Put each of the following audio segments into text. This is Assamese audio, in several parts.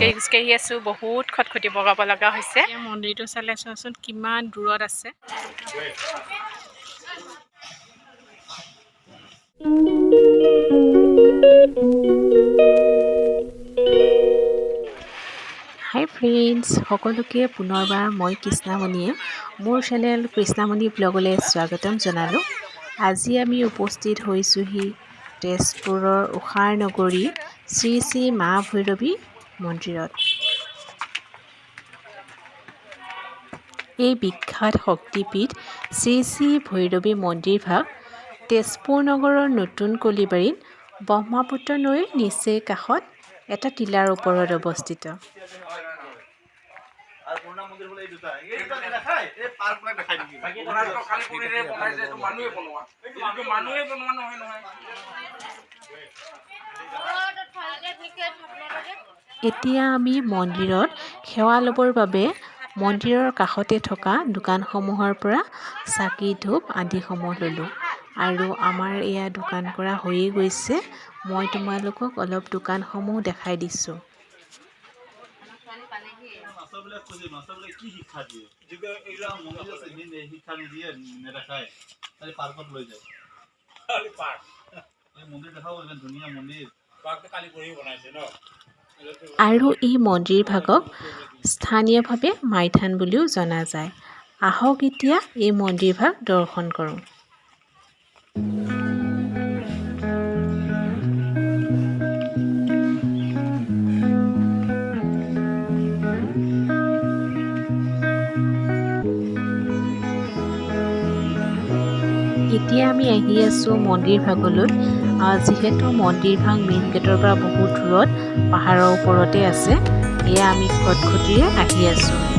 খোজকাঢ়ি আহি আছোঁ বহুত খটখটি বগাব লগা হৈছে মন্দিৰটো চালে চোৱাচোন কিমান দূৰত আছে হাই ফ্ৰেণ্ডছ সকলোকে পুনৰবাৰ মই কৃষ্ণামণিয়ে মোৰ চেনেল কৃষ্ণামণি ব্লগলৈ স্বাগতম জনালোঁ আজি আমি উপস্থিত হৈছোঁহি তেজপুৰৰ উষাৰ নগৰী শ্ৰী শ্ৰী মা ভৈৰৱী মন্দিৰত এই বিখ্যাত শক্তিপীঠ শ্ৰী শ্ৰী ভৈৰৱী মন্দিৰভাগ তেজপুৰ নগৰৰ নতুন কলিবাৰীত ব্ৰহ্মপুত্ৰ নৈৰ নিচেই কাষত এটা টিলাৰ ওপৰত অৱস্থিত এতিয়া আমি মন্দিৰত সেৱা ল'বৰ বাবে মন্দিৰৰ কাষতে থকা দোকানসমূহৰ পৰা চাকি ধূপ আদিসমূহ ল'লোঁ আৰু আমাৰ এয়া দোকান কৰা হৈয়ে গৈছে মই তোমালোকক অলপ দোকানসমূহ দেখাই দিছোঁ আৰু এই মন্দিৰ ভাগক স্থানীয়ভাৱে মাইথান বুলিও জনা যায় আহক এতিয়া এই মন্দিৰ ভাগ দৰ্শন কৰোঁ এতিয়া আমি আহি আছোঁ মন্দিৰ ভাগলৈ যিহেতু মন্দিৰ ভাগ মেইন গেটৰ পৰা বহুত দূৰত পাহাৰৰ ওপৰতে আছে এয়া আমি খটখটিৰে আহি আছোঁ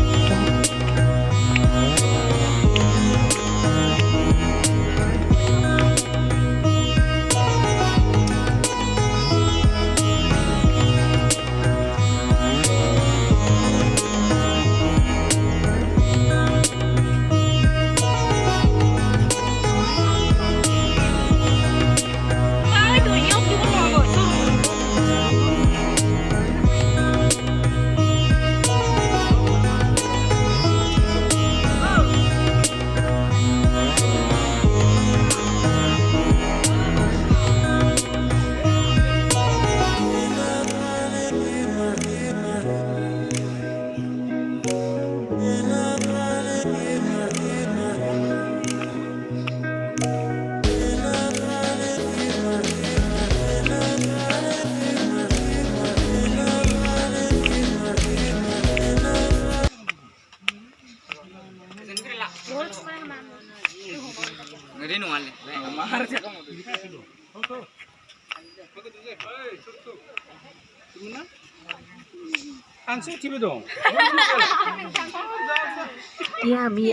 এতিয়া আমি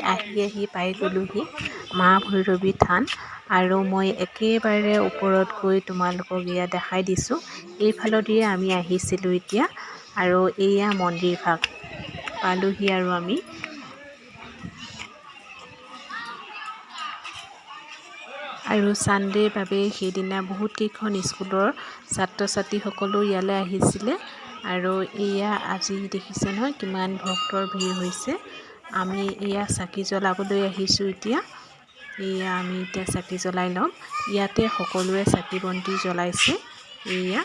আহি পাই গ'লোহি মা ভৈৰৱী থান আৰু মই একেবাৰে ওপৰত গৈ তোমালোকক এয়া দেখাই দিছোঁ এইফালেদিয়ে আমি আহিছিলোঁ এতিয়া আৰু এয়া মন্দিৰ ভাগ পালোহি আৰু আমি আৰু ছানডেৰ বাবে সেইদিনা বহুতকেইখন স্কুলৰ ছাত্ৰ ছাত্ৰীসকলো ইয়ালৈ আহিছিলে আৰু এয়া আজি দেখিছে নহয় কিমান ভক্তৰ ভিৰ হৈছে আমি এয়া চাকি জ্বলাবলৈ আহিছোঁ এতিয়া এয়া আমি এতিয়া চাকি জ্বলাই ল'ম ইয়াতে সকলোৱে চাকি বন্তি জ্বলাইছে এয়া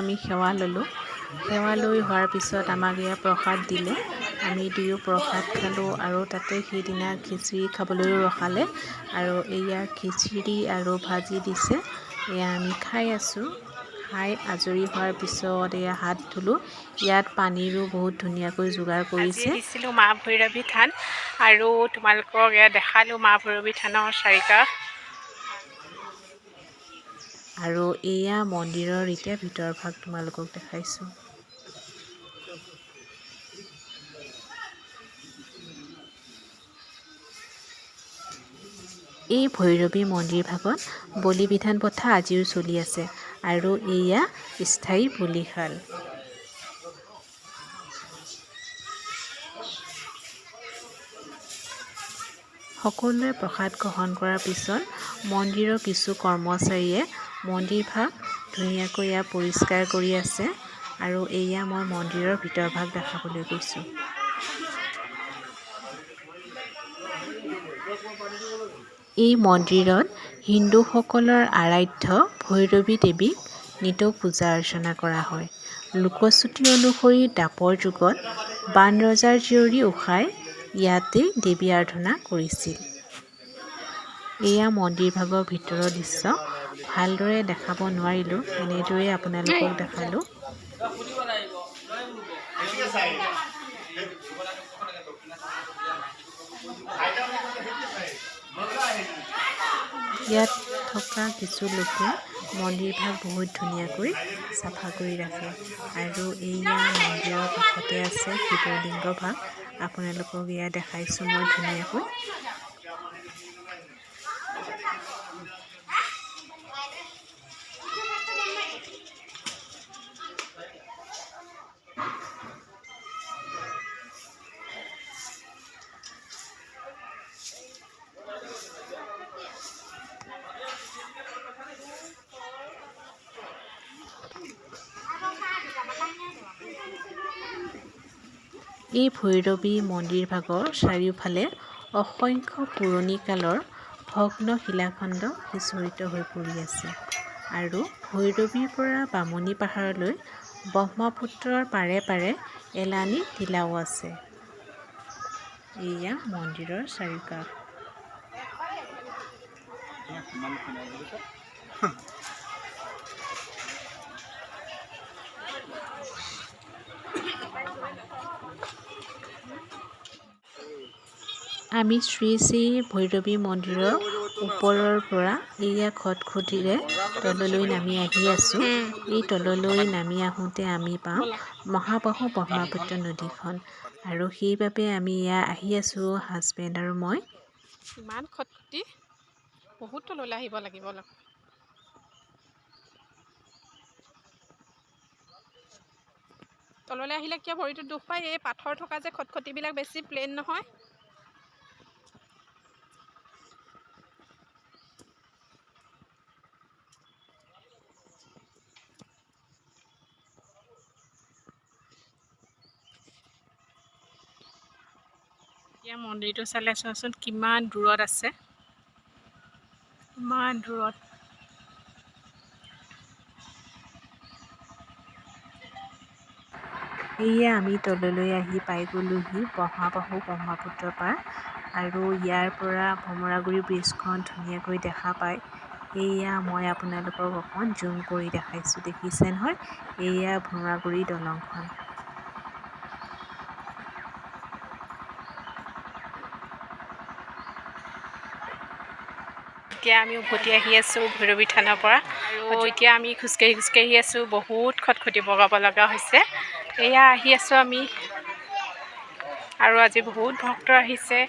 আমি সেৱা ল'লোঁ সেৱা লৈ হোৱাৰ পিছত আমাক এয়া প্ৰসাদ দিলে আমি দুয়ো প্ৰসাদ খালোঁ আৰু তাতে সেইদিনা খিচিৰি খাবলৈও ৰখালে আৰু এয়া খিচিৰি আৰু ভাজি দিছে এয়া আমি খাই আছোঁ খাই আজৰি হোৱাৰ পিছত এয়া হাত ধুলোঁ ইয়াত পানীৰো বহুত ধুনীয়াকৈ যোগাৰ কৰিছে দিছিলোঁ মা ভৈৰৱী থান আৰু তোমালোকক এয়া দেখালোঁ মা ভৈৰৱী থানৰ চাৰিকাষ আৰু এয়া মন্দিৰৰ এতিয়া ভিতৰ ভাগ তোমালোকক দেখাইছোঁ এই ভৈৰৱী মন্দিৰ ভাগত বলি বিধান প্ৰথা আজিও চলি আছে আৰু এয়া স্থায়ী বলিশাল। সকলোৱে প্ৰসাদ গ্ৰহণ কৰাৰ পিছত মন্দিৰৰ কিছু কৰ্মচাৰীয়ে মন্দিৰ ভাগ ধুনীয়াকৈ এয়া পৰিষ্কাৰ কৰি আছে আৰু এয়া মই মন্দিৰৰ ভিতৰভাগ দেখাবলৈ গৈছোঁ। এই মন্দিৰত হিন্দুসকলৰ আৰাধ্য ভৈৰৱী দেৱীক নিতৌ পূজা অৰ্চনা কৰা হয়। লোকশ্ৰুতি অনুসৰি দ্বাপৰ যুগত বান ৰজাৰ জীয়ৰী উষাই ইয়াতে দেৱী আৰাধনা কৰিছিল। এয়া মন্দিৰ ভাগৰ ভিতৰৰ দৃশ্য। ভালদৰে দেখাব নোৱাৰিলোঁ, এনেদৰেই আপোনালোকক দেখালোঁ। ইয়াত থকা কিছু লোকে মন্দিৰ ভাগ বহুত ধুনীয়াকৈ চাফা কৰি ৰাখে আৰু এয়া মন্দিৰৰ কাষতে আছে শিৱলিংগ ভাগ। আপোনালোকক এয়া দেখাইছোঁ মই ধুনীয়াকৈ। এই ভৈৰৱী মন্দিৰ ভাগৰ চাৰিওফালে অসংখ্য পুৰণি কালৰ ভগ্ন শিলাখণ্ড সিঁচৰিত হৈ পৰি আছে আৰু ভৈৰৱীৰ পৰা বামুণী পাহাৰলৈ ব্ৰহ্মপুত্ৰৰ পাৰে পাৰে এলানি টিলাও আছে। এয়া মন্দিৰৰ চাৰিওকাষ। আমি শ্ৰী শ্ৰী ভৈৰৱী মন্দিৰৰ ওপৰৰ পৰা এয়া খটখটিৰে তললৈ নামি আহি আছোঁ। এই তললৈ নামি আহোঁতে আমি পাম মহাবাহু ব্ৰহ্মপুত্ৰ নদীখন আৰু সেইবাবে আমি এয়া আহি আছোঁ হাজবেণ্ড আৰু মই। ইমান খটখটি, বহুত তললৈ আহিব লাগিব। তললৈ আহিলে কিয় ভৰিটো দুখ পায়? এই পাথৰ থকা যে খটখটিবিলাক বেছি প্লেন নহয়। এতিয়া মন্দিৰটো চালে চোৱাচোন কিমান দূৰত আছে, ইমান দূৰত। এয়া আমি তললৈ আহি পাই গ'লোহি মহাবাহু ব্ৰহ্মপুত্ৰ পাৰ আৰু ইয়াৰ পৰা ভমৰাগুৰি ব্ৰিজখন ধুনীয়াকৈ দেখা পায়। এয়া মই আপোনালোকক অকণ জুম কৰি দেখাইছোঁ, দেখিছে নহয়? এয়া ভমৰাগুৰি দলংখন। এতিয়া আমি উভতি আহি আছোঁ ভৈৰৱী থানৰ পৰা আৰু এতিয়া আমি খোজকাঢ়ি আছোঁ। বহুত খটখটি বগাব লগা হৈছে। এয়া আহি আছোঁ আমি আৰু আজি বহুত ভক্ত আহিছে।